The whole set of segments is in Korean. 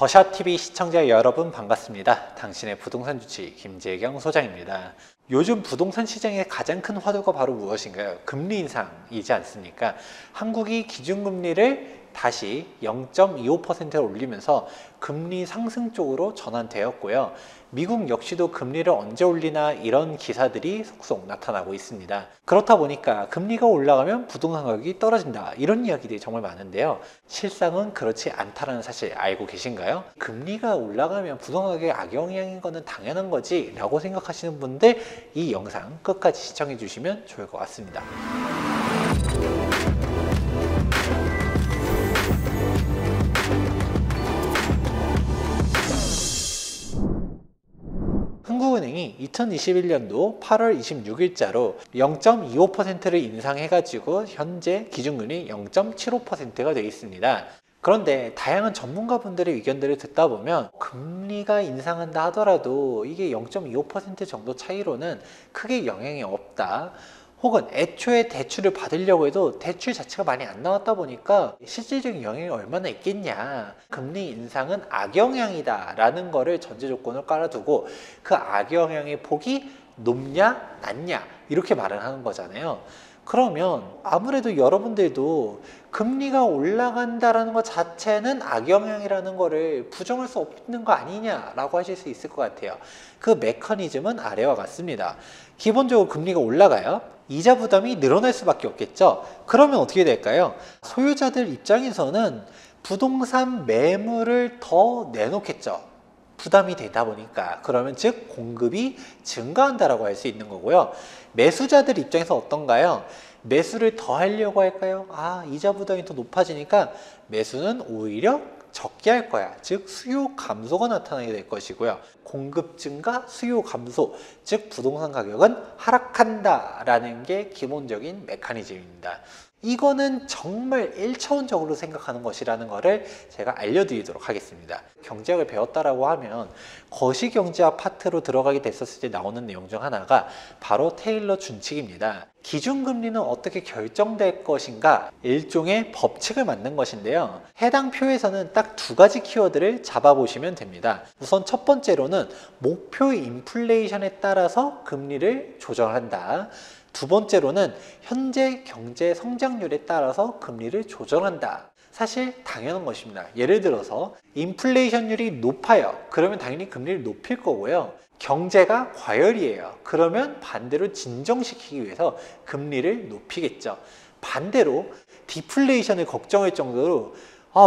더샷TV 시청자 여러분 반갑습니다. 당신의 부동산 주치 김재경 소장입니다. 요즘 부동산 시장의 가장 큰 화두가 바로 무엇인가요? 금리 인상이지 않습니까? 한국이 기준금리를 다시 0.25%를 올리면서 금리 상승 쪽으로 전환되었고요. 미국 역시도 금리를 언제 올리나 이런 기사들이 속속 나타나고 있습니다. 그렇다 보니까 금리가 올라가면 부동산 가격이 떨어진다, 이런 이야기들이 정말 많은데요. 실상은 그렇지 않다는 사실 알고 계신가요? 금리가 올라가면 부동산 가격에 악영향인 거는 당연한 거지 라고 생각하시는 분들, 이 영상 끝까지 시청해 주시면 좋을 것 같습니다. 한국은행이 2021년도 8월 26일자로 0.25%를 인상해가지고 현재 기준금리 0.75%가 되어 있습니다. 그런데 다양한 전문가분들의 의견들을 듣다 보면 금리가 인상한다 하더라도 이게 0.25% 정도 차이로는 크게 영향이 없다, 혹은 애초에 대출을 받으려고 해도 대출 자체가 많이 안 나왔다 보니까 실질적인 영향이 얼마나 있겠냐, 금리 인상은 악영향이다 라는 거를 전제 조건을 깔아두고 그 악영향의 폭이 높냐 낮냐 이렇게 말을 하는 거잖아요. 그러면 아무래도 여러분들도 금리가 올라간다라는 것 자체는 악영향이라는 거를 부정할 수 없는 거 아니냐라고 하실 수 있을 것 같아요. 그 메커니즘은 아래와 같습니다. 기본적으로 금리가 올라가요. 이자 부담이 늘어날 수밖에 없겠죠. 그러면 어떻게 될까요? 소유자들 입장에서는 부동산 매물을 더 내놓겠죠. 부담이 되다 보니까. 그러면 즉 공급이 증가한다라고 할 수 있는 거고요. 매수자들 입장에서 어떤가요? 매수를 더 하려고 할까요? 이자 부담이 더 높아지니까 매수는 오히려 적게 할 거야. 즉 수요 감소가 나타나게 될 것이고요. 공급 증가, 수요 감소, 즉 부동산 가격은 하락한다 라는 게 기본적인 메커니즘입니다. 이거는 정말 1차원적으로 생각하는 것이라는 것을 제가 알려드리도록 하겠습니다. 경제학을 배웠다라고 하면 거시경제학 파트로 들어가게 됐었을 때 나오는 내용 중 하나가 바로 테일러 준칙입니다. 기준금리는 어떻게 결정될 것인가, 일종의 법칙을 만든 것인데요. 해당 표에서는 딱 두 가지 키워드를 잡아보시면 됩니다. 우선 첫 번째로는 목표 인플레이션에 따라서 금리를 조정한다. 두 번째로는 현재 경제 성장률에 따라서 금리를 조정한다. 사실 당연한 것입니다. 예를 들어서 인플레이션율이 높아요. 그러면 당연히 금리를 높일 거고요. 경제가 과열이에요. 그러면 반대로 진정시키기 위해서 금리를 높이겠죠. 반대로 디플레이션을 걱정할 정도로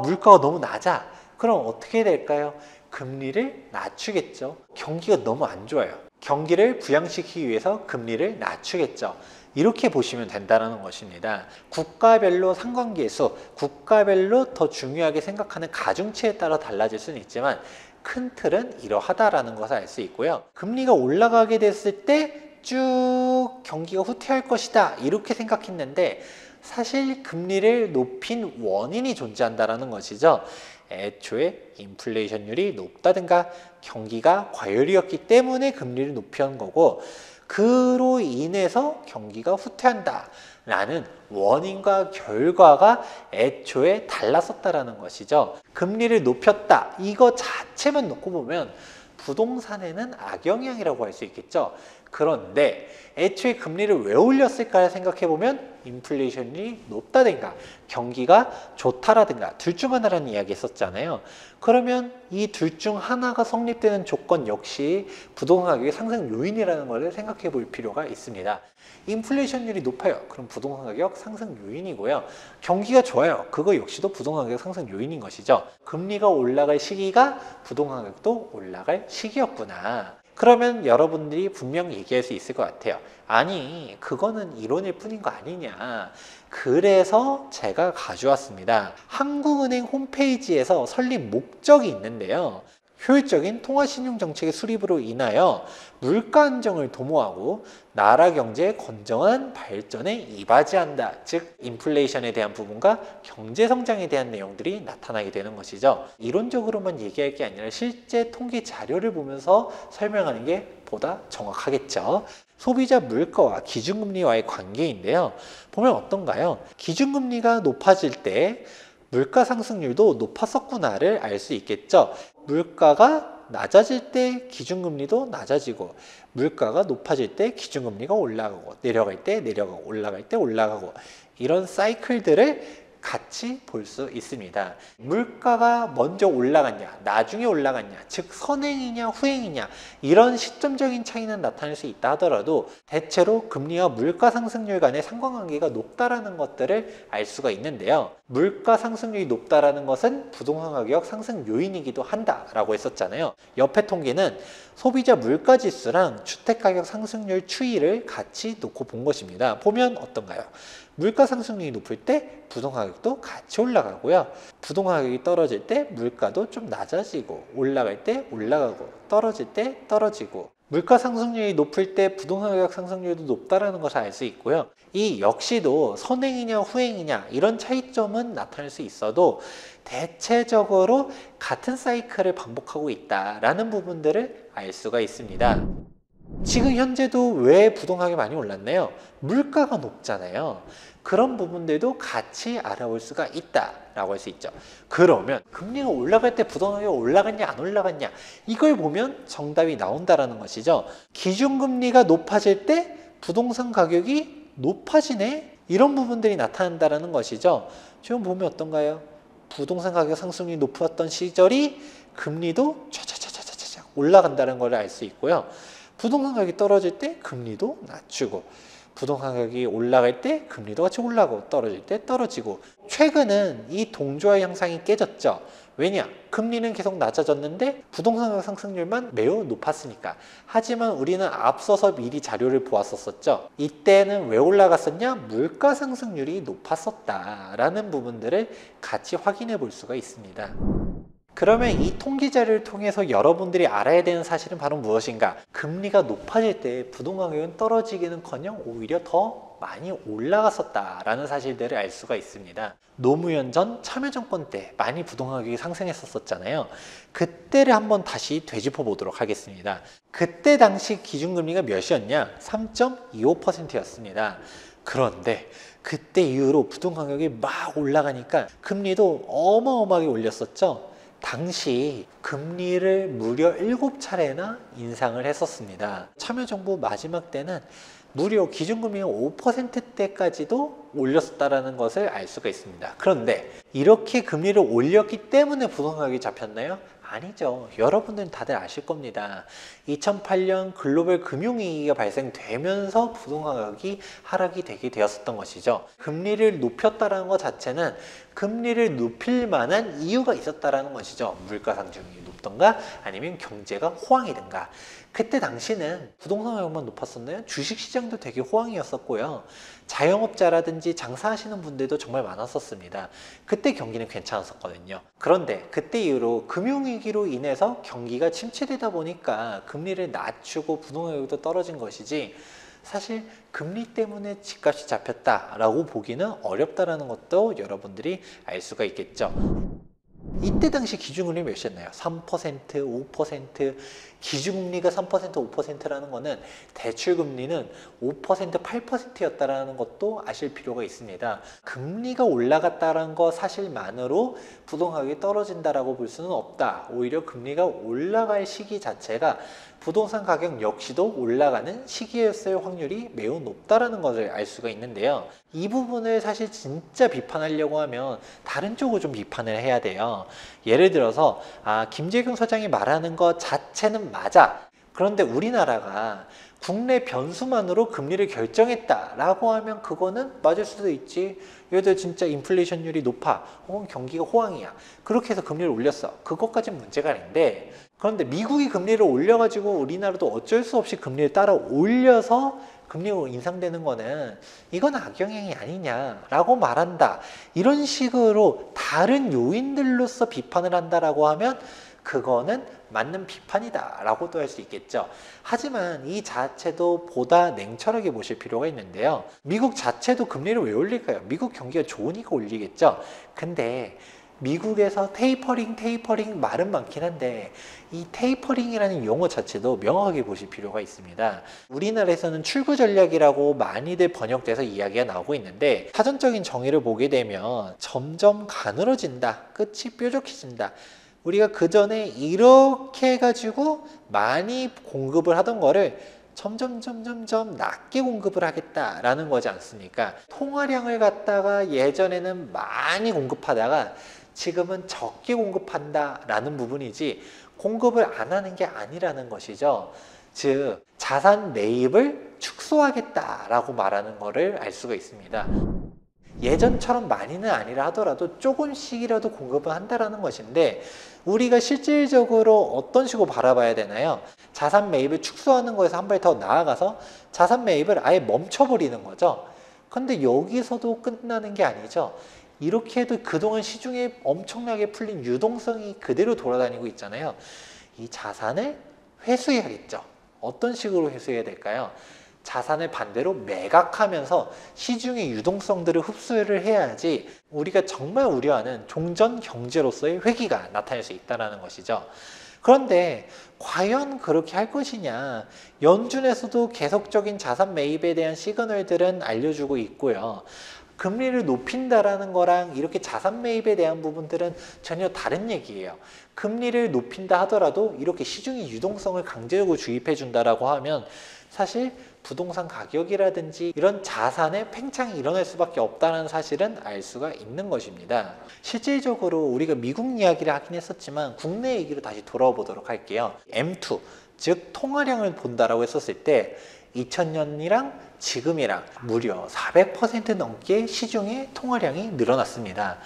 물가가 너무 낮아. 그럼 어떻게 될까요? 금리를 낮추겠죠. 경기가 너무 안 좋아요. 경기를 부양시키기 위해서 금리를 낮추겠죠. 이렇게 보시면 된다는 것입니다. 국가별로 상관계수, 국가별로 더 중요하게 생각하는 가중치에 따라 달라질 수는 있지만 큰 틀은 이러하다라는 것을 알 수 있고요. 금리가 올라가게 됐을 때 쭉 경기가 후퇴할 것이다 이렇게 생각했는데 사실 금리를 높인 원인이 존재한다는 것이죠. 애초에 인플레이션율이 높다든가 경기가 과열이었기 때문에 금리를 높인 거고, 그로 인해서 경기가 후퇴한다 라는 원인과 결과가 애초에 달랐었다라는 것이죠. 금리를 높였다 이거 자체만 놓고 보면 부동산에는 악영향이라고 할 수 있겠죠. 그런데 애초에 금리를 왜 올렸을까 생각해보면 인플레이션이 높다든가 경기가 좋다라든가 둘 중 하나라는 이야기 했었잖아요. 그러면 이 둘 중 하나가 성립되는 조건 역시 부동산 가격의 상승 요인이라는 것을 생각해 볼 필요가 있습니다. 인플레이션율이 높아요. 그럼 부동산 가격 상승 요인이고요. 경기가 좋아요. 그거 역시도 부동산 가격 상승 요인인 것이죠. 금리가 올라갈 시기가 부동산 가격도 올라갈 시기였구나. 그러면 여러분들이 분명 얘기할 수 있을 것 같아요. 아니 그거는 이론일 뿐인 거 아니냐. 그래서 제가 가져왔습니다. 한국은행 홈페이지에서 설립 목적이 있는데요. 효율적인 통화신용정책의 수립으로 인하여 물가 안정을 도모하고 나라 경제의 건전한 발전에 이바지한다. 즉 인플레이션에 대한 부분과 경제 성장에 대한 내용들이 나타나게 되는 것이죠. 이론적으로만 얘기할 게 아니라 실제 통계 자료를 보면서 설명하는 게 보다 정확하겠죠. 소비자 물가와 기준금리와의 관계인데요. 보면 어떤가요? 기준금리가 높아질 때 물가 상승률도 높았었구나를 알 수 있겠죠. 물가가 낮아질 때 기준금리도 낮아지고, 물가가 높아질 때 기준금리가 올라가고, 내려갈 때 내려가고, 올라갈 때 올라가고, 이런 사이클들을 같이 볼 수 있습니다. 물가가 먼저 올라갔냐, 나중에 올라갔냐, 즉 선행이냐 후행이냐, 이런 시점적인 차이는 나타날 수 있다 하더라도 대체로 금리와 물가 상승률 간의 상관관계가 높다라는 것들을 알 수가 있는데요. 물가 상승률이 높다라는 것은 부동산 가격 상승 요인이기도 한다라고 했었잖아요. 옆에 통계는 소비자 물가 지수랑 주택 가격 상승률 추이를 같이 놓고 본 것입니다. 보면 어떤가요? 물가 상승률이 높을 때 부동산 가격도 같이 올라가고요. 부동산 가격이 떨어질 때 물가도 좀 낮아지고, 올라갈 때 올라가고, 떨어질 때 떨어지고, 물가 상승률이 높을 때 부동산 가격 상승률도 높다라는 것을 알 수 있고요. 이 역시도 선행이냐 후행이냐 이런 차이점은 나타날 수 있어도 대체적으로 같은 사이클을 반복하고 있다라는 부분들을 알 수가 있습니다. 지금 현재도 왜 부동산이 많이 올랐나요? 물가가 높잖아요. 그런 부분들도 같이 알아볼 수가 있다라고 할 수 있죠. 그러면 금리가 올라갈 때 부동산이 올라갔냐 안 올라갔냐, 이걸 보면 정답이 나온다라는 것이죠. 기준금리가 높아질 때 부동산 가격이 높아지네, 이런 부분들이 나타난다는 것이죠. 지금 보면 어떤가요? 부동산 가격 상승률이 높았던 시절이 금리도 차차차차차차 올라간다는 걸 알 수 있고요. 부동산 가격이 떨어질 때 금리도 낮추고, 부동산 가격이 올라갈 때 금리도 같이 올라가고, 떨어질 때 떨어지고, 최근은 이 동조화 현상이 깨졌죠. 왜냐? 금리는 계속 낮아졌는데 부동산 가격 상승률만 매우 높았으니까. 하지만 우리는 앞서서 미리 자료를 보았었죠. 이때는 왜 올라갔었냐? 물가 상승률이 높았었다라는 부분들을 같이 확인해 볼 수가 있습니다. 그러면 이 통계 자료를 통해서 여러분들이 알아야 되는 사실은 바로 무엇인가? 금리가 높아질 때 부동산 가격은 떨어지기는커녕 오히려 더 많이 올라갔었다라는 사실들을 알 수가 있습니다. 노무현 전 참여정권 때 많이 부동산 가격이 상승했었잖아요. 그때를 한번 다시 되짚어 보도록 하겠습니다. 그때 당시 기준금리가 몇이었냐? 3.25%였습니다. 그런데 그때 이후로 부동산 가격이 막 올라가니까 금리도 어마어마하게 올렸었죠. 당시 금리를 무려 7차례나 인상을 했었습니다. 참여정부 마지막 때는 무려 기준금리가 5%대까지도 올렸다는 것을 알 수가 있습니다. 그런데 이렇게 금리를 올렸기 때문에 부동산 가격이 잡혔나요? 아니죠. 여러분들은 다들 아실 겁니다. 2008년 글로벌 금융위기가 발생되면서 부동산 가격이 하락이 되게 되었었던 것이죠. 금리를 높였다는 것 자체는 금리를 높일 만한 이유가 있었다는 것이죠. 물가 상승률이 높던가 아니면 경제가 호황이든가. 그때 당시는 부동산 가격만 높았었나요? 주식시장도 되게 호황이었었고요. 자영업자라든지 장사하시는 분들도 정말 많았었습니다. 그때 경기는 괜찮았었거든요. 그런데 그때 이후로 금융위기로 인해서 경기가 침체되다 보니까 금리를 낮추고 부동산 가격도 떨어진 것이지, 사실 금리 때문에 집값이 잡혔다라고 보기는 어렵다라는 것도 여러분들이 알 수가 있겠죠. 이때 당시 기준금리 몇이었나요? 3%, 5%. 기준금리가 3%, 5%라는 거는 대출금리는 5%, 8%였다라는 것도 아실 필요가 있습니다. 금리가 올라갔다는 거 사실만으로 부동산 가격이 떨어진다라고 볼 수는 없다. 오히려 금리가 올라갈 시기 자체가 부동산 가격 역시도 올라가는 시기였을 확률이 매우 높다라는 것을 알 수가 있는데요. 이 부분을 사실 진짜 비판하려고 하면 다른 쪽으로 좀 비판을 해야 돼요. 예를 들어서 김재경 소장이 말하는 것 자체는 맞아. 그런데 우리나라가 국내 변수만으로 금리를 결정했다라고 하면 그거는 맞을 수도 있지. 예를 들어 진짜 인플레이션율이 높아, 혹은 경기가 호황이야. 그렇게 해서 금리를 올렸어. 그것까지는 문제가 아닌데, 그런데 미국이 금리를 올려가지고 우리나라도 어쩔 수 없이 금리를 따라 올려서 금리가 인상되는 거는 이건 악영향이 아니냐라고 말한다. 이런 식으로 다른 요인들로서 비판을 한다라고 하면 그거는 맞는 비판이다 라고도 할 수 있겠죠. 하지만 이 자체도 보다 냉철하게 보실 필요가 있는데요. 미국 자체도 금리를 왜 올릴까요? 미국 경기가 좋으니까 올리겠죠. 근데 미국에서 테이퍼링 말은 많긴 한데 이 테이퍼링이라는 용어 자체도 명확하게 보실 필요가 있습니다. 우리나라에서는 출구 전략이라고 많이들 번역돼서 이야기가 나오고 있는데 사전적인 정의를 보게 되면 점점 가늘어진다, 끝이 뾰족해진다. 우리가 그 전에 이렇게 해가지고 많이 공급을 하던 거를 점점 낮게 공급을 하겠다라는 거지 않습니까? 통화량을 갖다가 예전에는 많이 공급하다가 지금은 적게 공급한다라는 부분이지 공급을 안 하는 게 아니라는 것이죠. 즉 자산 매입을 축소하겠다라고 말하는 거를 알 수가 있습니다. 예전처럼 많이는 아니라 하더라도 조금씩이라도 공급을 한다라는 것인데 우리가 실질적으로 어떤 식으로 바라봐야 되나요? 자산 매입을 축소하는 거에서 한 발 더 나아가서 자산 매입을 아예 멈춰버리는 거죠. 근데 여기서도 끝나는 게 아니죠. 이렇게 해도 그동안 시중에 엄청나게 풀린 유동성이 그대로 돌아다니고 있잖아요. 이 자산을 회수해야겠죠. 어떤 식으로 회수해야 될까요? 자산을 반대로 매각하면서 시중의 유동성들을 흡수를 해야지 우리가 정말 우려하는 종전 경제로서의 회귀가 나타날 수 있다는 것이죠. 그런데 과연 그렇게 할 것이냐? 연준에서도 계속적인 자산 매입에 대한 시그널들은 알려주고 있고요. 금리를 높인다라는 거랑 이렇게 자산 매입에 대한 부분들은 전혀 다른 얘기예요. 금리를 높인다 하더라도 이렇게 시중의 유동성을 강제적으로 주입해 준다라고 하면 사실 부동산 가격이라든지 이런 자산의 팽창이 일어날 수밖에 없다는 사실은 알 수가 있는 것입니다. 실질적으로 우리가 미국 이야기를 하긴 했었지만 국내 얘기로 다시 돌아와 보도록 할게요. M2, 즉 통화량을 본다라고 했었을 때 2000년이랑 지금이랑 무려 400% 넘게 시중의 통화량이 늘어났습니다.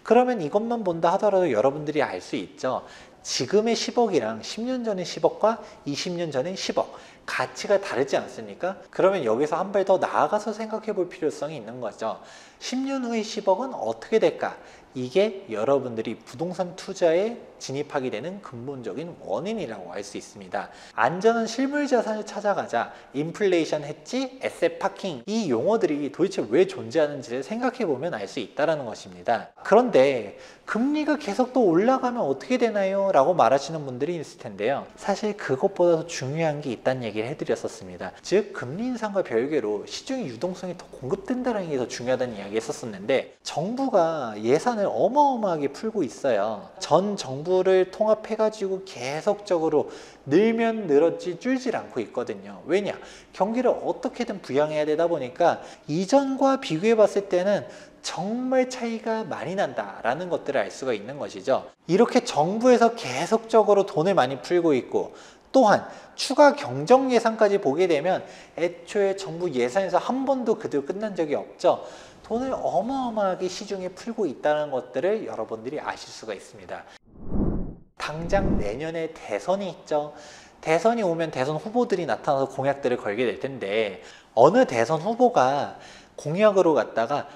그러면 이것만 본다 하더라도 여러분들이 알 수 있죠. 지금의 10억이랑 10년 전의 10억과 20년 전의 10억 가치가 다르지 않습니까? 그러면 여기서 한 발 더 나아가서 생각해 볼 필요성이 있는 거죠. 10년 후의 10억은 어떻게 될까? 이게 여러분들이 부동산 투자에 진입하게 되는 근본적인 원인이라고 할 수 있습니다. 안전한 실물 자산을 찾아가자, 인플레이션 해지, 에셋 파킹, 이 용어들이 도대체 왜 존재하는지를 생각해 보면 알 수 있다는 것입니다. 그런데 금리가 계속 또 올라가면 어떻게 되나요? 라고 말하시는 분들이 있을 텐데요. 사실 그것보다 더 중요한 게 있다는 얘기를 해드렸었습니다. 즉 금리 인상과 별개로 시중의 유동성이 더 공급된다는 게 더 중요하다는 이야기 했었었는데 정부가 예산을 어마어마하게 풀고 있어요. 전 정부를 통합해가지고 계속적으로 늘면 늘었지 줄질 않고 있거든요. 왜냐? 경기를 어떻게든 부양해야 되다 보니까 이전과 비교해 봤을 때는 정말 차이가 많이 난다라는 것들을 알 수가 있는 것이죠. 이렇게 정부에서 계속적으로 돈을 많이 풀고 있고 또한 추가 경정 예산까지 보게 되면 애초에 정부 예산에서 한 번도 그대로 끝난 적이 없죠. 돈을 어마어마하게 시중에 풀고 있다는 것들을 여러분들이 아실 수가 있습니다. 당장 내년에 대선이 있죠. 대선이 오면 대선 후보들이 나타나서 공약들을 걸게 될 텐데 어느 대선 후보가 공약으로 갔다가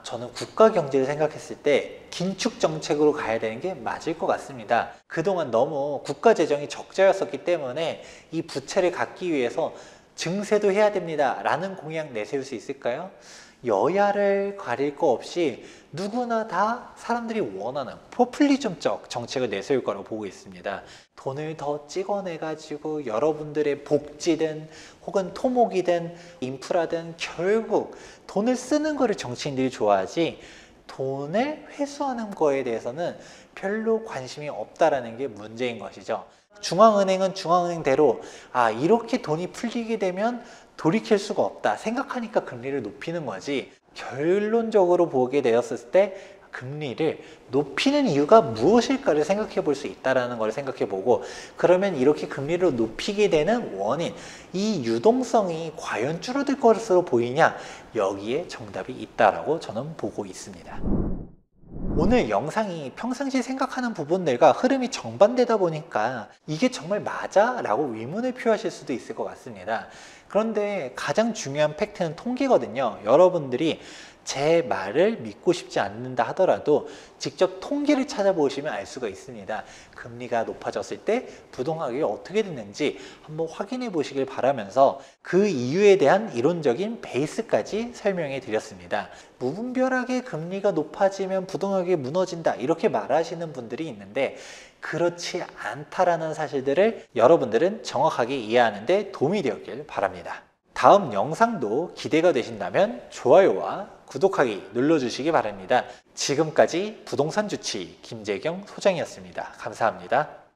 저는 국가 경제를 생각했을 때 긴축 정책으로 가야 되는 게 맞을 것 같습니다. 그동안 너무 국가 재정이 적자였었기 때문에 이 부채를 갚기 위해서 증세도 해야 됩니다 라는 공약 내세울 수 있을까요? 여야를 가릴 거 없이 누구나 다 사람들이 원하는 포퓰리즘적 정책을 내세울 거라고 보고 있습니다. 돈을 더 찍어내가지고 여러분들의 복지든 혹은 토목이든 인프라든 결국 돈을 쓰는 거를 정치인들이 좋아하지 돈을 회수하는 거에 대해서는 별로 관심이 없다라는 게 문제인 것이죠. 중앙은행은 중앙은행대로 이렇게 돈이 풀리게 되면 돌이킬 수가 없다 생각하니까 금리를 높이는 거지 결론적으로 보게 되었을 때 금리를 높이는 이유가 무엇일까를 생각해 볼 수 있다는 걸 생각해 보고 그러면 이렇게 금리를 높이게 되는 원인 이 유동성이 과연 줄어들 것으로 보이냐 여기에 정답이 있다라고 저는 보고 있습니다. 오늘 영상이 평상시 생각하는 부분들과 흐름이 정반대다 보니까 이게 정말 맞아? 라고 의문을 표하실 수도 있을 것 같습니다. 그런데 가장 중요한 팩트는 통계거든요. 여러분들이 제 말을 믿고 싶지 않는다 하더라도 직접 통계를 찾아보시면 알 수가 있습니다. 금리가 높아졌을 때 부동산이 어떻게 됐는지 한번 확인해 보시길 바라면서 그 이유에 대한 이론적인 베이스까지 설명해 드렸습니다. 무분별하게 금리가 높아지면 부동산이 무너진다 이렇게 말하시는 분들이 있는데 그렇지 않다라는 사실들을 여러분들은 정확하게 이해하는 데 도움이 되었길 바랍니다. 다음 영상도 기대가 되신다면 좋아요와 구독하기 눌러주시기 바랍니다. 지금까지 부동산 주치 김재경 소장이었습니다. 감사합니다.